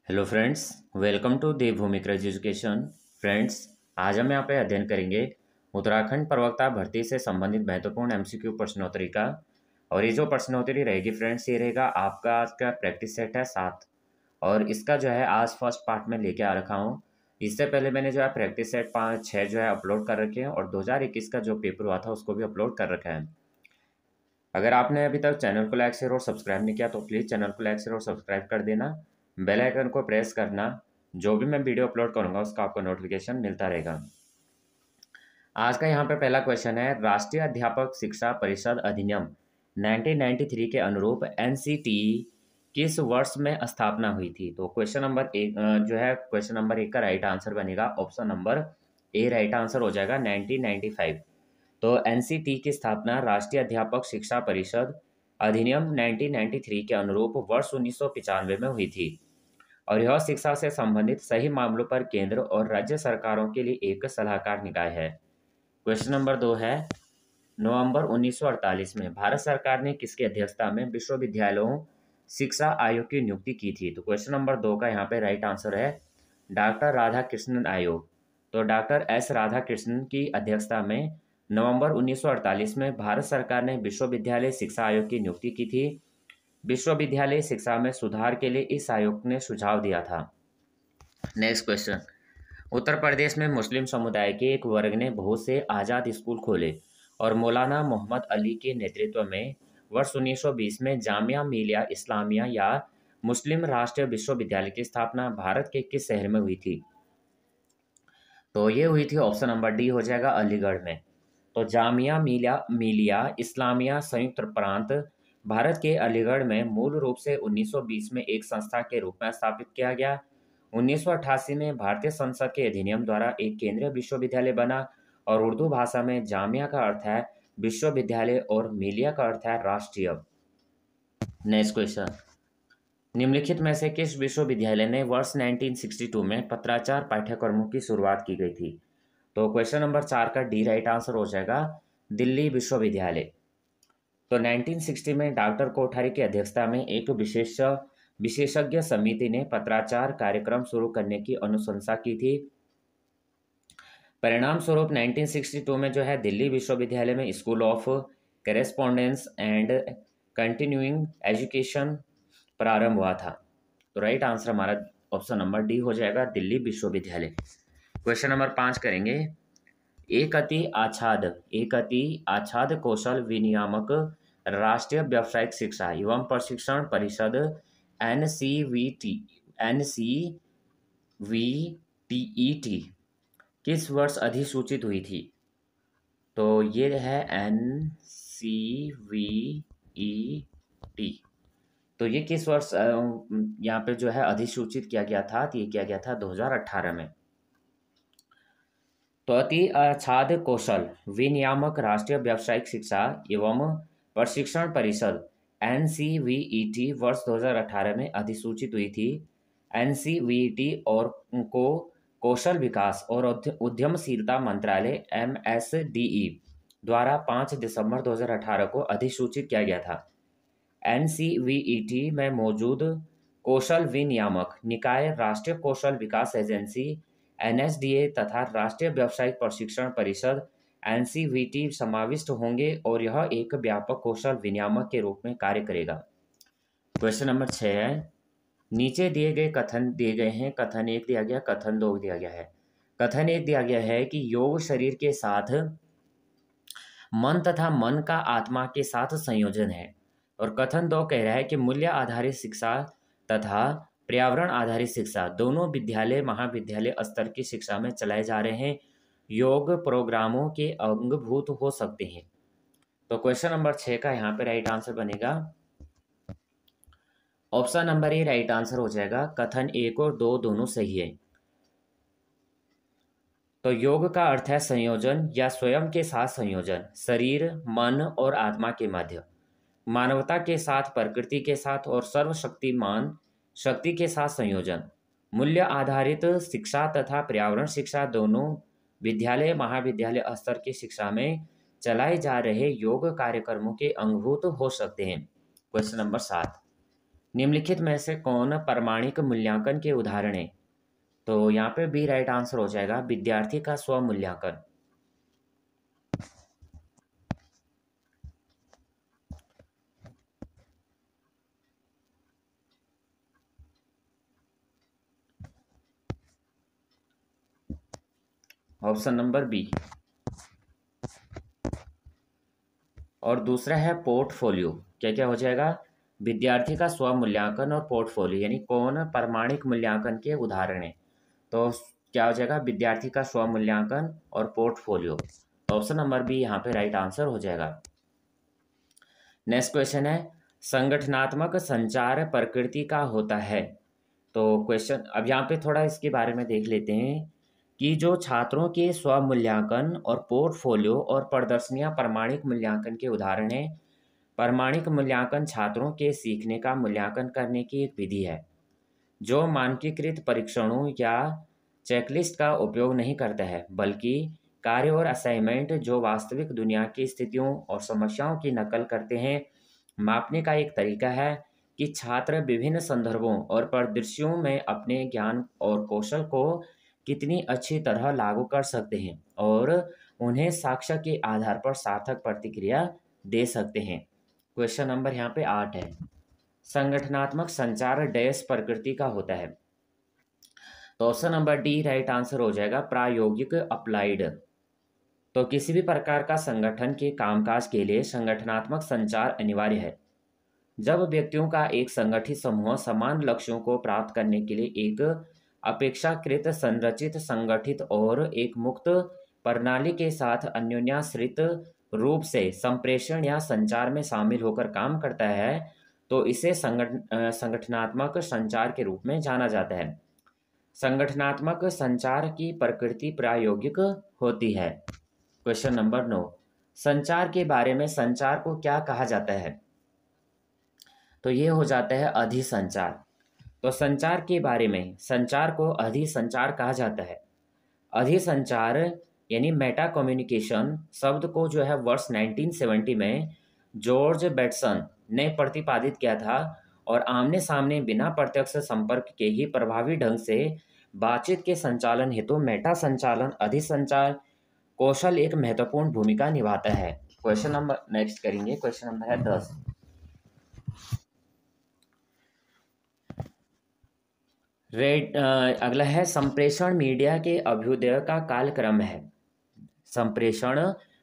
Hello friends, welcome to Devbhoomi क्रज education. Friends, आज हम यहाँ पे अध्ययन करेंगे उत्तराखंड प्रवक्ता भर्ती से संबंधित महत्वपूर्ण एमसीक्यू प्रश्नोत्तरी का। और ये जो प्रश्नोत्तरी रहेगी फ्रेंड्स, ये रहेगा आपका आज का प्रैक्टिस सेट है 7। और इसका जो है आज फर्स्ट पार्ट में लेके आ रखा हूँ। इससे पहले मैंने जो है प्रैक्टिस सेट 5-6 जो है अपलोड कर रखे हैं और 2021 का जो पेपर हुआ था उसको भी अपलोड कर रखा है। अगर आपने अभी तक चैनल को लाइक शेयर और सब्सक्राइब नहीं किया तो प्लीज़ चैनल को लाइक शेयर और सब्सक्राइब कर देना। बेल आइकन को प्रेस करना, जो भी मैं वीडियो अपलोड करूंगा उसका आपको नोटिफिकेशन मिलता रहेगा। आज का यहाँ पे पहला क्वेश्चन है, राष्ट्रीय अध्यापक शिक्षा परिषद अधिनियम 1993 के अनुरूप एनसीटीई किस वर्ष में स्थापना हुई थी? तो क्वेश्चन नंबर एक जो है क्वेश्चन नंबर 1 का राइट आंसर बनेगा option number A, right answer हो जाएगा 1995। तो एनसीटी की स्थापना राष्ट्रीय अध्यापक शिक्षा परिषद अधिनियम 1993 के अनुरूप वर्ष 1995 में हुई थी और यह शिक्षा से संबंधित सही मामलों पर केंद्र और राज्य सरकारों के लिए एक सलाहकार निकाय है। क्वेश्चन नंबर 2 है, नवंबर 1948 में भारत सरकार ने किसकी अध्यक्षता में विश्वविद्यालयों शिक्षा आयोग की नियुक्ति की थी? तो क्वेश्चन नंबर 2 का यहाँ पे राइट आंसर है डॉक्टर राधाकृष्णन आयोग। तो डॉक्टर एस राधाकृष्णन की अध्यक्षता में नवंबर 1948 में भारत सरकार ने विश्वविद्यालय शिक्षा आयोग की नियुक्ति की थी। विश्वविद्यालय शिक्षा में सुधार के लिए इस आयोग ने सुझाव दिया था। नेक्स्ट क्वेश्चन, उत्तर प्रदेश में मुस्लिम समुदाय के एक वर्ग ने बहुत से आज़ाद स्कूल खोले और मौलाना मोहम्मद अली के नेतृत्व में वर्ष 1920 में जामिया मिलिया इस्लामिया या मुस्लिम राष्ट्रीय विश्वविद्यालय की स्थापना भारत के किस शहर में हुई थी? तो ये हुई थी ऑप्शन नंबर डी हो जाएगा अलीगढ़ में। तो जामिया मिलिया इस्लामिया संयुक्त प्रांत भारत के अलीगढ़ में मूल रूप से 1920 में एक संस्था के रूप में स्थापित किया गया। 1988 में भारतीय संसद के अधिनियम द्वारा एक केंद्रीय विश्वविद्यालय बना और उर्दू भाषा में जामिया का अर्थ है विश्वविद्यालय और मिलिया का अर्थ है राष्ट्रीय। नेक्स्ट क्वेश्चन, निम्नलिखित में से किस विश्वविद्यालय ने वर्ष 1962 में पत्राचार पाठ्यक्रमों की शुरुआत की गई थी? तो क्वेश्चन नंबर 4 का डी राइट आंसर हो जाएगा दिल्ली विश्वविद्यालय। तो 1960 में डॉक्टर कोठारी की अध्यक्षता में एक विशेषज्ञ समिति ने पत्राचार कार्यक्रम शुरू करने की अनुशंसा की थी। परिणाम स्वरूप 1962 में जो है दिल्ली विश्वविद्यालय में school of correspondence and continuing education प्रारंभ हुआ था। तो राइट आंसर हमारा ऑप्शन नंबर डी हो जाएगा दिल्ली विश्वविद्यालय। क्वेश्चन नंबर 5 करेंगे, एक अति आच्छाद कौशल विनियामक राष्ट्रीय व्यावसायिक शिक्षा एवं प्रशिक्षण परिषद NCVTET किस वर्ष अधिसूचित हुई थी? तो ये है NCVET। तो ये किस वर्ष यहाँ पे जो है अधिसूचित किया गया था? तो ये किया गया था 2018 में। तो अति आच्छाद कौशल विनियामक राष्ट्रीय व्यावसायिक शिक्षा एवं प्रशिक्षण परिषद NCVET वर्ष 2018 में अधिसूचित हुई थी। NCVET और को कौशल विकास और उद्यमशीलता मंत्रालय MSDE द्वारा 5 दिसंबर 2018 को अधिसूचित किया गया था। NCVET में मौजूद कौशल विनियामक निकाय राष्ट्रीय कौशल विकास एजेंसी NSDA तथा राष्ट्रीय व्यावसायिक प्रशिक्षण परिषद NCVT समाविष्ट होंगे और यह एक व्यापक कौशल विनियामक के रूप में कार्य करेगा। क्वेश्चन नंबर 6 है, नीचे दिए गए कथन दिए गए हैं। कथन 1 दिया गया, कथन 2 दिया गया है। कथन 1 दिया गया है कि योग शरीर के साथ मन तथा मन का आत्मा के साथ संयोजन है। और कथन 2 कह रहा है कि मूल्य आधारित शिक्षा तथा पर्यावरण आधारित शिक्षा दोनों विद्यालय महाविद्यालय स्तर की शिक्षा में चलाए जा रहे हैं योग प्रोग्रामों के अंगभूत हो सकते हैं। तो क्वेश्चन नंबर 6 का यहाँ पे राइट आंसर बनेगा option number A, right answer हो जाएगा। कथन 1 और 2 दोनों सही है। तो योग का अर्थ है संयोजन या स्वयं के साथ संयोजन, शरीर मन और आत्मा के मध्य, मानवता के साथ, प्रकृति के साथ और सर्वशक्तिमान शक्ति के साथ संयोजन। मूल्य आधारित शिक्षा तथा पर्यावरण शिक्षा दोनों विद्यालय महाविद्यालय स्तर की शिक्षा में चलाए जा रहे योग कार्यक्रमों के अंगभूत हो सकते हैं। क्वेश्चन नंबर 7, निम्नलिखित में से कौन प्रामाणिक मूल्यांकन के उदाहरण है? तो यहाँ पे बी राइट आंसर हो जाएगा, विद्यार्थी का स्व मूल्यांकन। Option number B. और दूसरा है पोर्टफोलियो। क्या क्या हो जाएगा? विद्यार्थी का स्व मूल्यांकन और पोर्टफोलियो, यानी कौन प्रामाणिक मूल्यांकन के उदाहरण है? तो क्या हो जाएगा? विद्यार्थी का स्व मूल्यांकन और पोर्टफोलियो। ऑप्शन नंबर बी यहाँ पे राइट आंसर हो जाएगा। नेक्स्ट क्वेश्चन है, संगठनात्मक संचार प्रकृति का होता है। तो क्वेश्चन अब यहाँ पे थोड़ा इसके बारे में देख लेते हैं कि जो छात्रों के स्व मूल्यांकन और पोर्टफोलियो और प्रदर्शनियां प्रामाणिक मूल्यांकन के उदाहरण हैं। प्रामाणिक मूल्यांकन छात्रों के सीखने का मूल्यांकन करने की एक विधि है जो मानकीकृत परीक्षणों या चेकलिस्ट का उपयोग नहीं करता है, बल्कि कार्य और असाइनमेंट जो वास्तविक दुनिया की स्थितियों और समस्याओं की नकल करते हैं मापने का एक तरीका है कि छात्र विभिन्न संदर्भों और परिदृश्यों में अपने ज्ञान और कौशल को कितनी अच्छी तरह लागू कर सकते हैं और उन्हें साक्ष्य के आधार पर सार्थक प्रतिक्रिया दे सकते हैं। क्वेश्चन नंबर यहाँ पे 8 है, संगठनात्मक संचार डैश प्रकृति का होता है। तो option number D right answer हो जाएगा, प्रायोगिक अप्लाइड। तो किसी भी प्रकार का संगठन के कामकाज के लिए संगठनात्मक संचार अनिवार्य है। जब व्यक्तियों का एक संगठित समूह समान लक्ष्यों को प्राप्त करने के लिए एक अपेक्षाकृत संरचित, संगठित और एक मुक्त प्रणाली के साथ अन्योन्याश्रित रूप से संप्रेषण या संचार में शामिल होकर काम करता है, तो इसे संगठनात्मक संचार के रूप में जाना जाता है। संगठनात्मक संचार की प्रकृति प्रायोगिक होती है। क्वेश्चन नंबर 9, संचार के बारे में संचार को क्या कहा जाता है? तो ये हो जाता है अधिसंचार। तो संचार के बारे में संचार को अधिसंचार कहा जाता है। अधिसंचार यानी मेटा कम्युनिकेशन शब्द को जो है वर्ष 1970 में जॉर्ज बेटसन ने प्रतिपादित किया था और आमने सामने बिना प्रत्यक्ष संपर्क के ही प्रभावी ढंग से बातचीत के संचालन हेतु मेटा संचालन अधिसंचार कौशल एक महत्वपूर्ण भूमिका निभाता है। क्वेश्चन नंबर नेक्स्ट करेंगे, क्वेश्चन नंबर है 10। अगला है, संप्रेषण मीडिया के अभ्युदय का कालक्रम है। संप्रेषण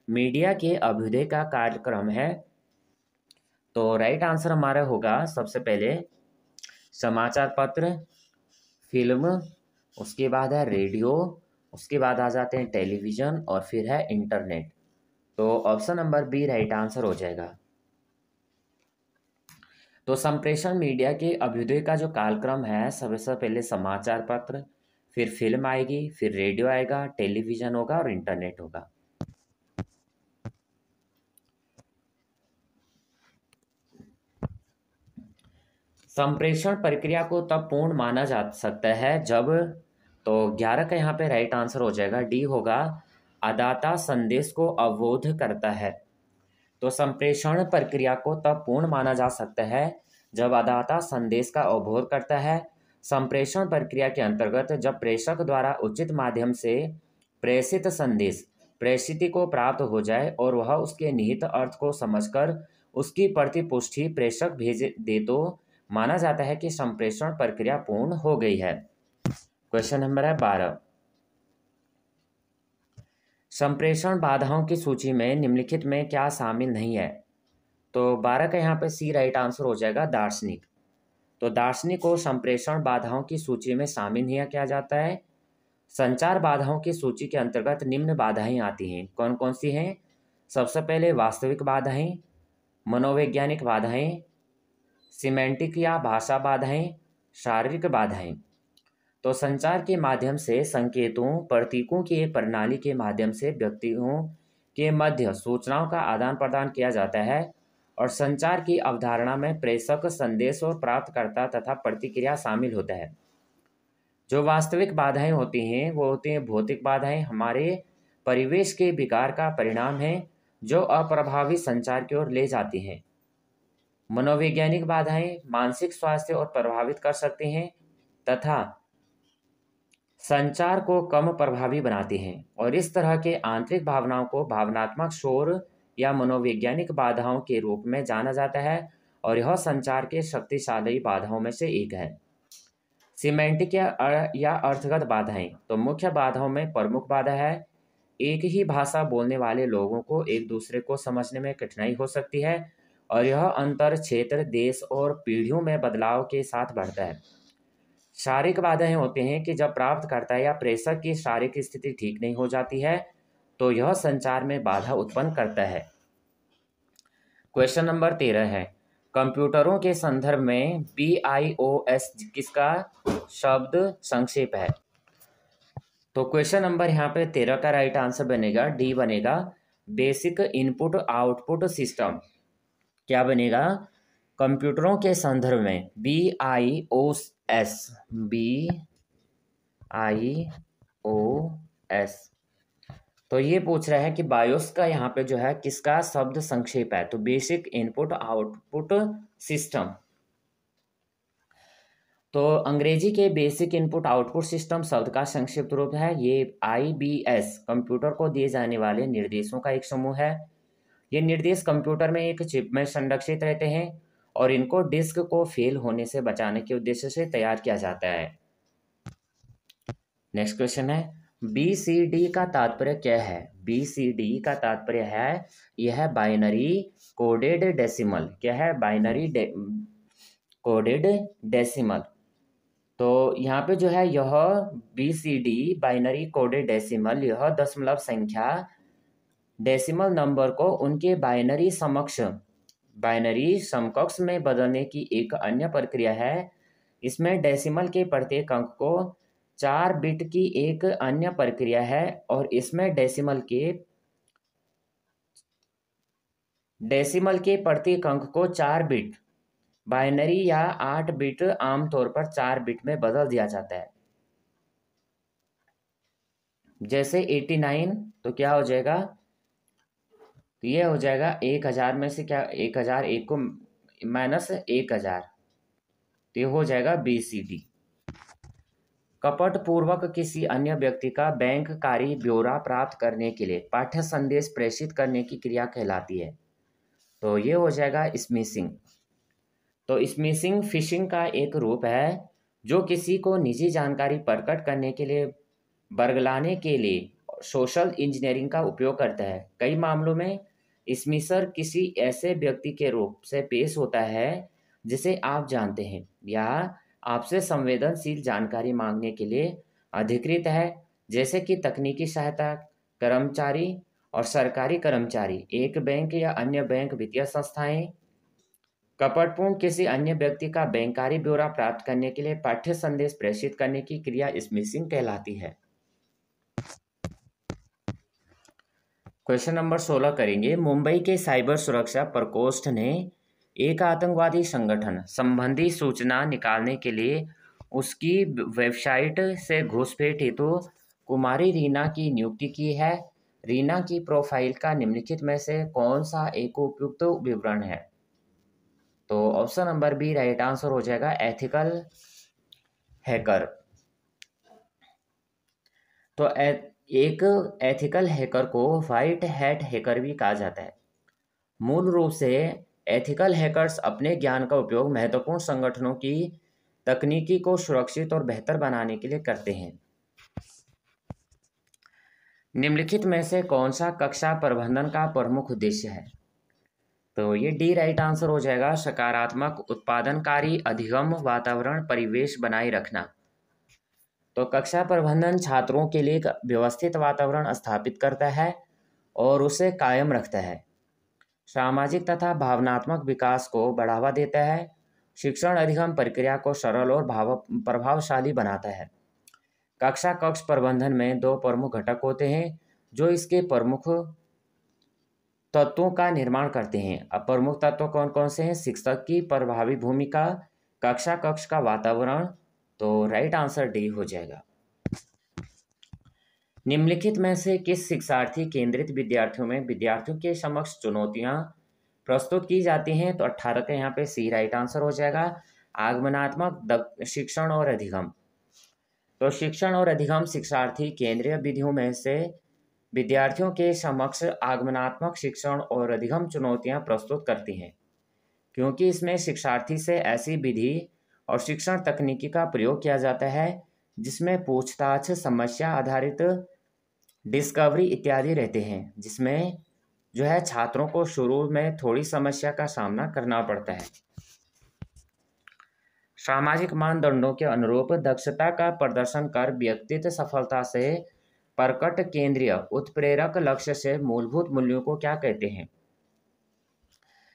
मीडिया के अभ्युदय का कार्यक्रम है। तो राइट आंसर हमारा होगा सबसे पहले समाचार पत्र, फिल्म, उसके बाद है रेडियो, उसके बाद आ जाते हैं टेलीविज़न और फिर है इंटरनेट। तो option number B right answer हो जाएगा। तो संप्रेषण मीडिया के अभ्युदय का जो कालक्रम है, सबसे पहले समाचार पत्र, फिर फिल्म आएगी, फिर रेडियो आएगा, टेलीविज़न होगा और इंटरनेट होगा। संप्रेषण प्रक्रिया को तब पूर्ण माना जा सकता है जब, तो 11 का यहाँ पे राइट आंसर हो जाएगा, डी होगा, अदाता संदेश को अवरोध करता है। तो संप्रेषण प्रक्रिया को तब पूर्ण माना जा सकता है जब अदाता संदेश का अवरोध करता है। संप्रेषण प्रक्रिया के अंतर्गत जब प्रेषक द्वारा उचित माध्यम से प्रेषित संदेश प्रेषित को प्राप्त हो जाए और वह उसके निहित अर्थ को समझकर उसकी प्रतिपुष्टि प्रेषक भेज दे, तो माना जाता है कि संप्रेषण प्रक्रिया पूर्ण हो गई है। क्वेश्चन नंबर है 12, संप्रेषण बाधाओं की सूची में निम्नलिखित में क्या शामिल नहीं है? तो 12 का यहाँ पे सी राइट आंसर हो जाएगा, दार्शनिक। तो दार्शनिक को संप्रेषण बाधाओं की सूची में शामिल नहीं किया जाता है। संचार बाधाओं की सूची के अंतर्गत निम्न बाधाएं आती हैं। कौन कौन सी हैं? सबसे पहले वास्तविक बाधाएं, मनोवैज्ञानिक बाधाएं, सिमेंटिक या भाषा बाधाएं, शारीरिक बाधाएं। तो संचार के माध्यम से संकेतों प्रतीकों की एक प्रणाली के माध्यम से व्यक्तियों के मध्य सूचनाओं का आदान प्रदान किया जाता है और संचार की अवधारणा में प्रेषक, संदेश और प्राप्तकर्ता तथा प्रतिक्रिया शामिल होता है। जो वास्तविक बाधाएं होती हैं वो होती हैं भौतिक बाधाएं, हमारे परिवेश के विकार का परिणाम है जो अप्रभावी संचार की ओर ले जाती हैं। मनोवैज्ञानिक बाधाएं मानसिक स्वास्थ्य और प्रभावित कर सकती हैं तथा संचार को कम प्रभावी बनाती हैं और इस तरह के आंतरिक भावनाओं को भावनात्मक शोर या मनोवैज्ञानिक बाधाओं के रूप में जाना जाता है और यह संचार के शक्तिशाली बाधाओं में से एक है। सिमेंटिक या अर्थगत बाधाएं, तो मुख्य बाधाओं में प्रमुख बाधा है एक ही भाषा बोलने वाले लोगों को एक दूसरे को समझने में कठिनाई हो सकती है और यह अंतर क्षेत्र, देश और पीढ़ियों में बदलाव के साथ बढ़ता है। शारीरिक बाधाएं होते हैं कि जब प्राप्तकर्ता या प्रेषक की शारीरिक स्थिति ठीक नहीं हो जाती है तो यह संचार में बाधा उत्पन्न करता है। क्वेश्चन नंबर 13 है, कंप्यूटरों के संदर्भ में BIOS किसका शब्द संक्षेप है? तो क्वेश्चन नंबर यहाँ पे 13 का राइट आंसर बनेगा डी बनेगा, बेसिक इनपुट आउटपुट सिस्टम। क्या बनेगा? कंप्यूटरों के संदर्भ में BIOS, BIOS। तो ये पूछ रहा है कि बायोस का यहाँ पे जो है किसका शब्द संक्षेप है, तो बेसिक इनपुट आउटपुट सिस्टम। तो अंग्रेजी के बेसिक इनपुट आउटपुट सिस्टम शब्द का संक्षिप्त रूप है ये IBS, कंप्यूटर को दिए जाने वाले निर्देशों का एक समूह है। ये निर्देश कंप्यूटर में एक चिप में संरक्षित रहते हैं और इनको डिस्क को फेल होने से बचाने के उद्देश्य से तैयार किया जाता है। नेक्स्ट क्वेश्चन है, BCD का तात्पर्य क्या है? BCD का तात्पर्य है यह बाइनरी कोडेड डेसिमल। क्या है? Binary coded decimal. तो यहाँ पे जो है यह BCD बाइनरी कोडेड डेसिमल, यह दशमलव संख्या डेसिमल नंबर को उनके बाइनरी समकक्ष में बदलने की एक अन्य प्रक्रिया है। इसमें डेसिमल के प्रत्येक अंक को 4 बिट की एक अन्य प्रक्रिया है और इसमें डेसिमल के प्रत्येक अंक को 4 बिट बाइनरी या 8 बिट आमतौर पर 4 बिट में बदल दिया जाता है। जैसे 89, तो क्या हो जाएगा? तो ये हो जाएगा 1000 में से क्या 1001 को माइनस 1000, तो ये हो जाएगा BCD। कपट पूर्वक किसी अन्य व्यक्ति का बैंककारी ब्यौरा प्राप्त करने के लिए पाठ्य संदेश प्रेषित करने की क्रिया कहलाती है। तो ये हो जाएगा स्मिशिंग। तो स्मिशिंग फिशिंग का एक रूप है जो किसी को निजी जानकारी प्रकट करने के लिए बरगलाने के लिए सोशल इंजीनियरिंग का उपयोग करता है। कई मामलों में स्मिशर किसी ऐसे व्यक्ति के रूप से पेश होता है जिसे आप जानते हैं या आपसे संवेदनशील जानकारी मांगने के लिए अधिकृत है, जैसे कि तकनीकी सहायता कर्मचारी और सरकारी कर्मचारी, एक बैंक या अन्य बैंक वित्तीय संस्थाएं। कपटपूर्ण किसी अन्य व्यक्ति का बैंककारी ब्यौरा प्राप्त करने के लिए पाठ्य संदेश प्रेषित करने की क्रिया स्मिशिंग कहलाती है। क्वेश्चन नंबर 16 करेंगे, मुंबई के साइबर सुरक्षा प्रकोष्ठ ने एक आतंकवादी संगठन संबंधी सूचना निकालने के लिए उसकी वेबसाइट से घुसपैठ हेतु कुमारी रीना की नियुक्ति की है। रीना की प्रोफाइल का निम्नलिखित में से कौन सा एक उपयुक्त विवरण है? तो option number B right answer हो जाएगा, एथिकल हैकर। तो एक एथिकल हैकर को व्हाइट हैट हैकर भी कहा जाता है। मूल रूप से एथिकल हैकर्स अपने ज्ञान का उपयोग महत्वपूर्ण संगठनों की तकनीकी को सुरक्षित और बेहतर बनाने के लिए करते हैं। निम्नलिखित में से कौन सा कक्षा प्रबंधन का प्रमुख उद्देश्य है? तो ये डी राइट आंसर हो जाएगा, सकारात्मक उत्पादनकारी अधिगम वातावरण परिवेश बनाए रखना। तो कक्षा प्रबंधन छात्रों के लिए एक व्यवस्थित वातावरण स्थापित करता है और उसे कायम रखता है, सामाजिक तथा भावनात्मक विकास को बढ़ावा देता है, शिक्षण अधिगम प्रक्रिया को सरल और प्रभावशाली बनाता है। कक्षा कक्ष प्रबंधन में 2 प्रमुख घटक होते हैं जो इसके प्रमुख तत्वों का निर्माण करते हैं। अब प्रमुख तत्व कौन कौन से हैं? शिक्षक की प्रभावी भूमिका, कक्षा कक्ष का वातावरण। तो राइट आंसर डी हो जाएगा। निम्नलिखित में से किस शिक्षार्थी केंद्रित विद्यार्थियों में विद्यार्थियों के समक्ष चुनौतियां प्रस्तुत की जाती हैं। तो 18 का यहाँ पे सी राइट आंसर हो जाएगा। आगमनात्मक शिक्षण और अधिगम। तो शिक्षण और अधिगम शिक्षार्थी केंद्रीय विधियों में से विद्यार्थियों के समक्ष आगमनात्मक शिक्षण और अधिगम चुनौतियां प्रस्तुत करती हैं, क्योंकि इसमें शिक्षार्थी से ऐसी विधि और शिक्षण तकनीकी का प्रयोग किया जाता है जिसमें पूछताछ, समस्या आधारित डिस्कवरी इत्यादि रहते हैं, जिसमें जो है छात्रों को शुरू में थोड़ी समस्या का सामना करना पड़ता है। सामाजिक मानदंडों के अनुरूप दक्षता का प्रदर्शन कर व्यक्तित्व सफलता से प्रकट केंद्रीय उत्प्रेरक लक्ष्य से मूलभूत मूल्यों को क्या कहते हैं?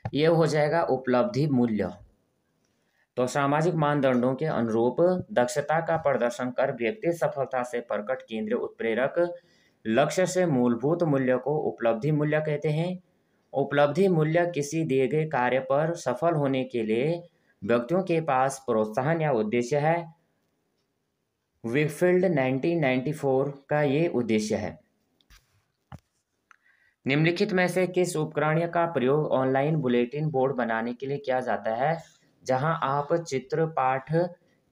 ये हो जाएगा उपलब्धि मूल्य। तो सामाजिक मानदंडों के अनुरूप दक्षता का प्रदर्शन कर व्यक्ति सफलता से प्रकट केंद्रीय उत्प्रेरक लक्ष्य से मूलभूत मूल्य को उपलब्धि मूल्य कहते हैं। उपलब्धि मूल्य किसी दिए गए कार्य पर सफल होने के लिए व्यक्तियों के पास प्रोत्साहन या उद्देश्य है। विकफील्ड 1994 का ये उद्देश्य है। निम्नलिखित में से किस उपकरण का प्रयोग ऑनलाइन बुलेटिन बोर्ड बनाने के लिए किया जाता है, जहां आप चित्र, पाठ,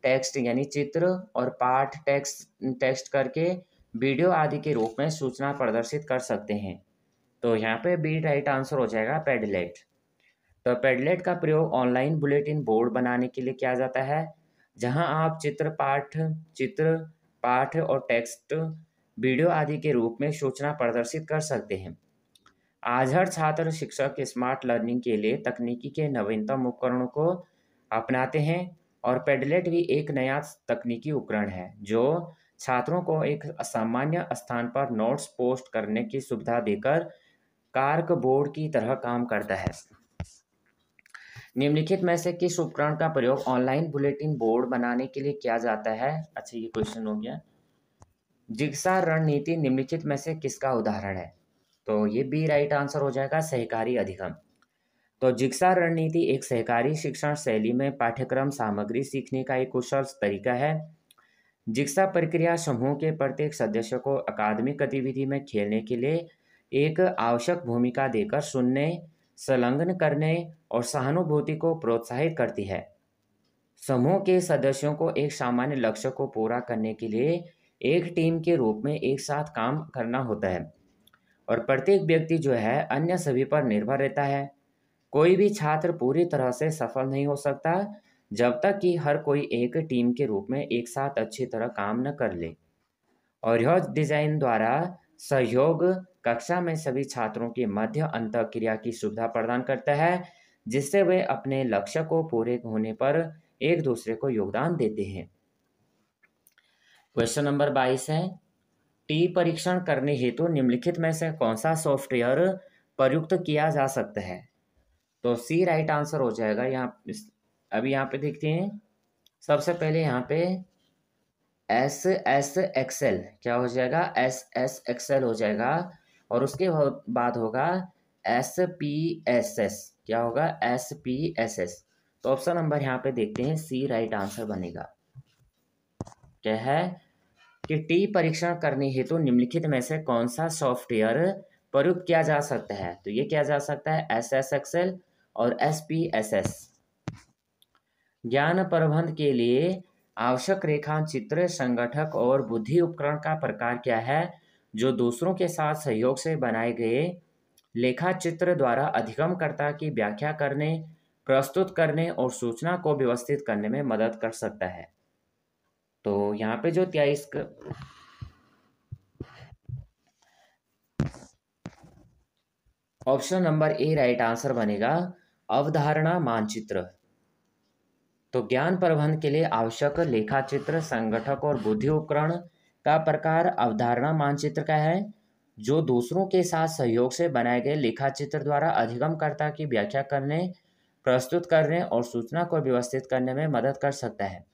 टेक्स्ट यानी चित्र और पाठ टेक्स्ट करके वीडियो आदि के रूप में सूचना प्रदर्शित कर सकते हैं? तो यहाँ पे बी राइट आंसर हो जाएगा, पैडलेट। तो पैडलेट का प्रयोग ऑनलाइन बुलेटिन बोर्ड बनाने के लिए किया जाता है, जहां आप चित्र, पाठ और टेक्स्ट वीडियो आदि के रूप में सूचना प्रदर्शित कर सकते हैं। आज हर छात्र शिक्षक स्मार्ट लर्निंग के लिए तकनीकी के नवीनतम उपकरणों को अपनाते हैं, और पैडलेट भी एक नया तकनीकी उपकरण है जो छात्रों को एक सामान्य स्थान पर नोट्स पोस्ट करने की सुविधा देकर कार्क बोर्ड की तरह काम करता है। निम्नलिखित में से किस उपकरण का प्रयोग ऑनलाइन बुलेटिन बोर्ड बनाने के लिए किया जाता है? अच्छा, ये क्वेश्चन हो गया। जिग्सा रणनीति निम्नलिखित में से किसका उदाहरण है? तो ये बी राइट आंसर हो जाएगा, सहकारी अधिगम। तो जिग्सा रणनीति एक सहकारी शिक्षण शैली में पाठ्यक्रम सामग्री सीखने का एक कुशल तरीका है। जिग्सा प्रक्रिया समूह के प्रत्येक सदस्य को अकादमिक गतिविधि में खेलने के लिए एक आवश्यक भूमिका देकर सुनने, संलग्न करने और सहानुभूति को प्रोत्साहित करती है। समूह के सदस्यों को एक सामान्य लक्ष्य को पूरा करने के लिए एक टीम के रूप में एक साथ काम करना होता है, और प्रत्येक व्यक्ति जो है अन्य सभी पर निर्भर रहता है। कोई भी छात्र पूरी तरह से सफल नहीं हो सकता जब तक कि हर कोई एक टीम के रूप में एक साथ अच्छी तरह काम न कर ले, और यह डिजाइन द्वारा सहयोग कक्षा में सभी छात्रों के मध्य अंतःक्रिया की सुविधा प्रदान करता है, जिससे वे अपने लक्ष्य को पूरे होने पर एक दूसरे को योगदान देते हैं। क्वेश्चन नंबर 22 है, टी परीक्षण करने हेतु निम्नलिखित में से कौन सा सॉफ्टवेयर प्रयुक्त किया जा सकता है? तो सी राइट आंसर हो जाएगा। अभी यहाँ पे देखते हैं। सबसे पहले यहाँ पे एस एक्सेल क्या हो जाएगा? एस एक्सेल हो जाएगा, और उसके बाद होगा SPSS। क्या होगा? SPSS। तो ऑप्शन नंबर यहाँ पे देखते हैं, सी राइट आंसर बनेगा। क्या है कि टी परीक्षण करने हेतु निम्नलिखित में से कौन सा सॉफ्टवेयर प्रयुक्त किया जा सकता है? तो ये किया जा सकता है SS एक्सेल और SPSS। ज्ञान प्रबंधन के लिए आवश्यक रेखाचित्र, संगठक और बुद्धि उपकरण का प्रकार क्या है जो दूसरों के साथ सहयोग से बनाए गए लेखाचित्र द्वारा अधिगमकर्ता की व्याख्या करने, प्रस्तुत करने और सूचना को व्यवस्थित करने में मदद कर सकता है? तो यहाँ पे जो 23 option number A right answer बनेगा, अवधारणा मानचित्र। तो ज्ञान प्रबंधन के लिए आवश्यक लेखाचित्र, संगठक और बुद्धि उपकरण का प्रकार अवधारणा मानचित्र का है, जो दूसरों के साथ सहयोग से बनाए गए लेखाचित्र द्वारा अधिगमकर्ता की व्याख्या करने, प्रस्तुत करने और सूचना को व्यवस्थित करने में मदद कर सकता है।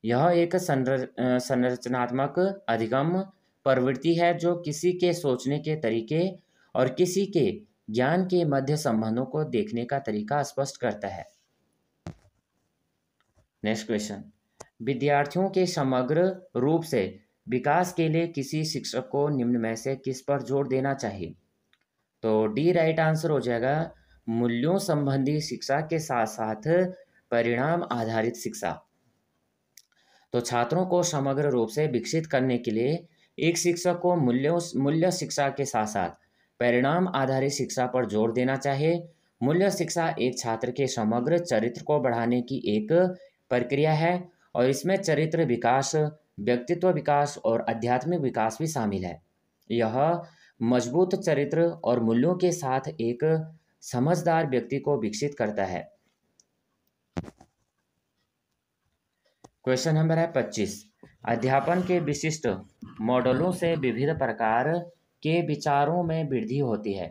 यह एक संरचनात्मक अधिगम प्रवृत्ति है जो किसी के सोचने के तरीके और किसी के ज्ञान के मध्य संबंधों को देखने का तरीका स्पष्ट करता है। नेक्स्ट क्वेश्चन, विद्यार्थियों के समग्र रूप से विकास के लिए किसी शिक्षक को निम्न में से किस पर जोर देना चाहिए? तो डी राइट आंसर हो जाएगा, मूल्यों संबंधी शिक्षा के साथ साथ परिणाम आधारित शिक्षा। तो छात्रों को समग्र रूप से विकसित करने के लिए एक शिक्षक को मूल्य शिक्षा के साथ साथ परिणाम आधारित शिक्षा पर जोर देना चाहिए। मूल्य शिक्षा एक छात्र के समग्र चरित्र को बढ़ाने की एक प्रक्रिया है और इसमें चरित्र विकास, व्यक्तित्व विकास और आध्यात्मिक विकास भी शामिल है। यह मजबूत चरित्र और मूल्यों के साथ एक समझदार व्यक्ति को विकसित करता है। क्वेश्चन नंबर है 25। अध्यापन के विशिष्ट मॉडलों से विविध प्रकार के विचारों में वृद्धि होती है।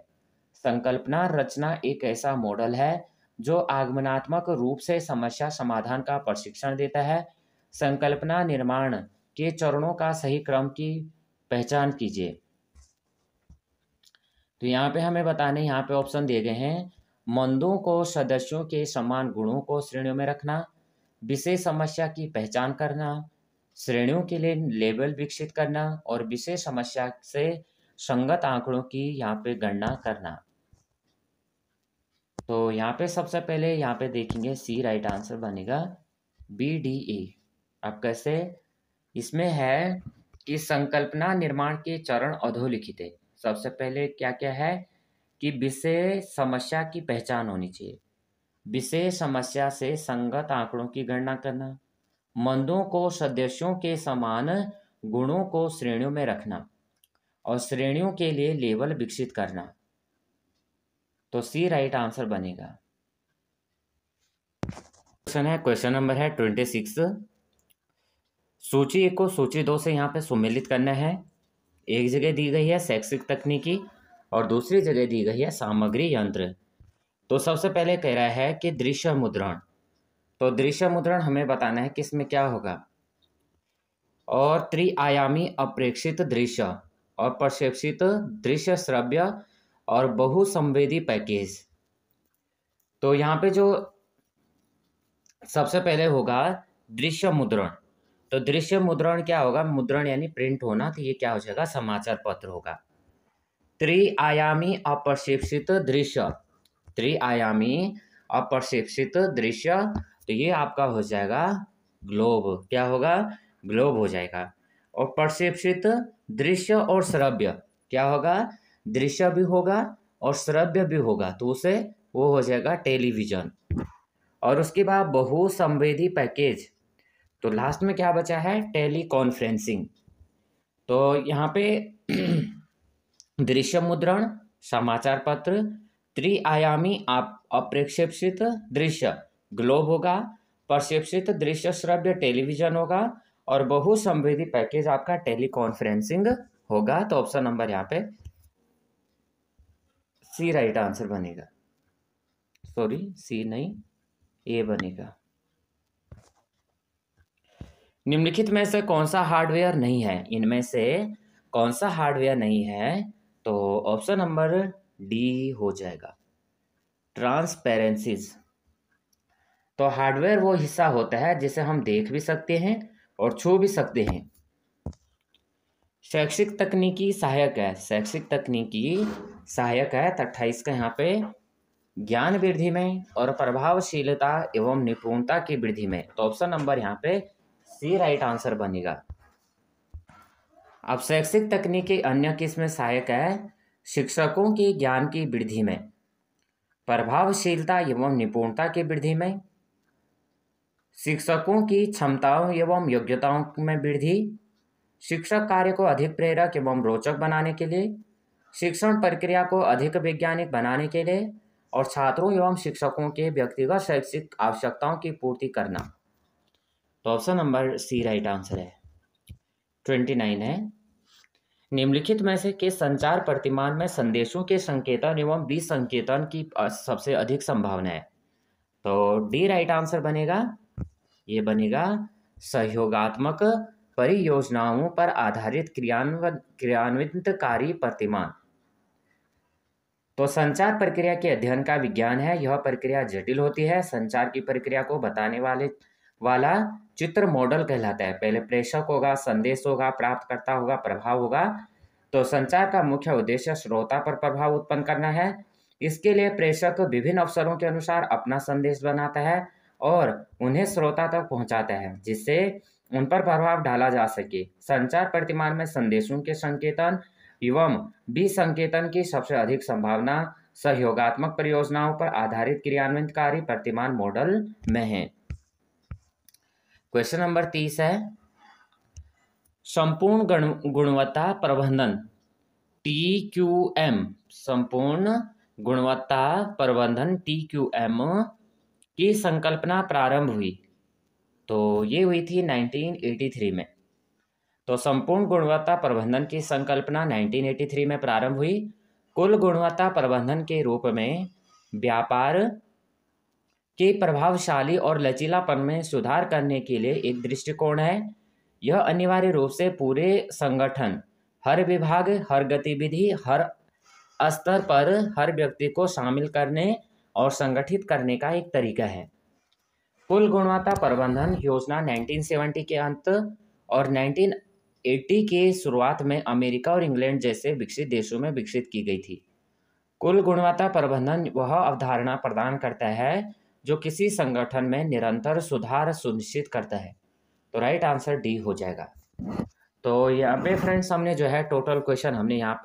संकल्पना रचना एक ऐसा मॉडल है जो आगमनात्मक रूप से समस्या समाधान का प्रशिक्षण देता है। संकल्पना निर्माण के चरणों का सही क्रम की पहचान कीजिए। तो यहाँ पे हमें बताने, यहाँ पे ऑप्शन दिए गए हैं। मंदों को सदस्यों के समान गुणों को श्रेणियों में रखना, विशेष समस्या की पहचान करना, श्रेणियों के लिए लेबल विकसित करना और विशेष समस्या से संगत आंकड़ों की यहाँ पे गणना करना। तो यहाँ पे सबसे पहले यहाँ पे देखेंगे सी राइट आंसर बनेगा BDE। अब कैसे? इसमें है कि संकल्पना निर्माण के चरण अधोलिखित है। सबसे पहले क्या क्या है कि विशेष समस्या की पहचान होनी चाहिए, विशेष समस्या से संगत आंकड़ों की गणना करना, मंदों को सदस्यों के समान गुणों को श्रेणियों में रखना और श्रेणियों के लिए लेबल विकसित करना। तो सी राइट आंसर बनेगा। क्वेश्चन है, क्वेश्चन नंबर है 26। सूची 1 को सूची 2 से यहाँ पे सुमेलित करना है। एक जगह दी गई है शैक्षिक तकनीकी और दूसरी जगह दी गई है सामग्री यंत्र। तो सबसे पहले कह रहा है कि दृश्य मुद्रण। तो दृश्य मुद्रण हमें बताना है कि इसमें क्या होगा। और त्रिआयामी अप्रेक्षित दृश्य और प्रक्षेपित दृश्य श्रव्य और बहुसंवेदी पैकेज। तो यहाँ पे जो सबसे पहले होगा दृश्य मुद्रण। तो दृश्य मुद्रण क्या होगा? मुद्रण यानी प्रिंट होना, तो ये क्या हो जाएगा? समाचार पत्र होगा। त्रिआयामी अप्रक्षेपित दृश्य, त्रिआयामी अप्रक्षेपित दृश्य, तो ये आपका हो जाएगा ग्लोब। क्या होगा? ग्लोब हो जाएगा। और प्रक्षेपित दृश्य और श्रव्य क्या होगा? दृश्य भी होगा और श्रव्य भी होगा, तो उसे वो हो जाएगा टेलीविजन। और उसके बाद बहुसंवेदी पैकेज, तो लास्ट में क्या बचा है? Teleconferencing. तो यहाँ पे दृश्य मुद्रण, समाचार पत्र, त्रिआयामी अप्रक्षेपित दृश्य ग्लोब होगा, प्रक्षेपित दृश्य श्रव्य टेलीविजन होगा और बहुसंवेदी पैकेज आपका टेली कॉन्फ्रेंसिंग होगा। तो ऑप्शन नंबर यहाँ पे सी राइट आंसर बनेगा। सॉरी, सी नहीं, ए बनेगा। निम्नलिखित में से कौन सा हार्डवेयर नहीं है? इनमें से कौन सा हार्डवेयर नहीं है? तो ऑप्शन नंबर डी हो जाएगा, ट्रांसपेरेंसीज। तो हार्डवेयर वो हिस्सा होता है जिसे हम देख भी सकते हैं और छू भी सकते हैं। शैक्षिक तकनीकी सहायक है, शैक्षिक तकनीकी सहायक है। 28 का यहाँ पे ज्ञान वृद्धि में और प्रभावशीलता एवं निपुणता की वृद्धि में। तो ऑप्शन नंबर यहाँ पे सी राइट आंसर बनेगा। अब शैक्षिक तकनीकी अन्य किस में सहायक है? शिक्षकों के ज्ञान की वृद्धि में, प्रभावशीलता एवं निपुणता की वृद्धि में, शिक्षकों की क्षमताओं एवं योग्यताओं में वृद्धि, शिक्षक कार्य को अधिक प्रेरक एवं रोचक बनाने के लिए, शिक्षण प्रक्रिया को अधिक वैज्ञानिक बनाने के लिए और छात्रों एवं शिक्षकों के व्यक्तिगत शैक्षिक आवश्यकताओं की पूर्ति करना। तो option number C right answer है। 29 है, निम्नलिखित में से किस संचार प्रतिमान में संदेशों के संकेतन एवं विसंकेतन की सबसे अधिक संभावना है? तो डी राइट आंसर बनेगा। ये बनेगा सहयोगात्मक परियोजनाओं पर आधारित क्रियान्वितकारी प्रतिमान। तो संचार प्रक्रिया के अध्ययन का विज्ञान है। यह प्रक्रिया जटिल होती है। संचार की प्रक्रिया को बताने वाला चित्र मॉडल कहलाता है। पहले प्रेषक होगा, संदेश होगा, प्राप्तकर्ता होगा, प्रभाव होगा। तो संचार का मुख्य उद्देश्य श्रोता पर प्रभाव उत्पन्न करना है। इसके लिए प्रेषक विभिन्न अवसरों के अनुसार अपना संदेश बनाता है और उन्हें श्रोता तक पहुंचाता है, जिससे उन पर प्रभाव डाला जा सके। संचार प्रतिमान में संदेशों के संकेतन एवं विसंकेतन की सबसे अधिक संभावना सहयोगात्मक परियोजनाओं पर आधारित क्रियान्वयनकारी प्रतिमान मॉडल में है। क्वेश्चन नंबर 30 है, संपूर्ण गुणवत्ता प्रबंधन TQM, संपूर्ण गुणवत्ता प्रबंधन TQM की संकल्पना प्रारंभ हुई। तो ये हुई थी 1983 में। तो संपूर्ण गुणवत्ता प्रबंधन की संकल्पना 1983 में प्रारंभ हुई। कुल गुणवत्ता प्रबंधन के रूप में व्यापार के प्रभावशाली और लचीलापन में सुधार करने के लिए एक दृष्टिकोण है। यह अनिवार्य रूप से पूरे संगठन, हर विभाग, हर गतिविधि, हर स्तर पर हर व्यक्ति को शामिल करने और संगठित करने का एक तरीका है। कुल गुणवत्ता प्रबंधन योजना 1970 के अंत और 1980 के शुरुआत में अमेरिका और इंग्लैंड जैसे विकसित देशों में विकसित की गई थी। कुल गुणवत्ता प्रबंधन वह अवधारणा प्रदान करता है जो किसी संगठन में निरंतर सुधार सुनिश्चित करता है। तो राइट आंसर डी हो जाएगा। तो यहाँ पे फ्रेंड्स हमने जो है टोटल क्वेश्चन हमने यहाँ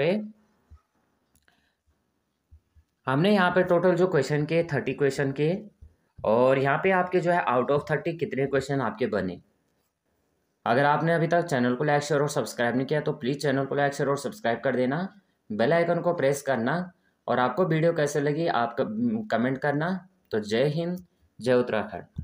पे टोटल जो क्वेश्चन के 30 क्वेश्चन के, और यहाँ पे आपके जो है आउट ऑफ 30 कितने क्वेश्चन आपके बने। अगर आपने अभी तक चैनल को लाइक शेयर और सब्सक्राइब नहीं किया तो प्लीज़ चैनल को लाइक शेयर और सब्सक्राइब कर देना, बेल आइकन को प्रेस करना, और आपको वीडियो कैसे लगी आप कमेंट करना। तो जय हिंद, जय उत्तराखंड।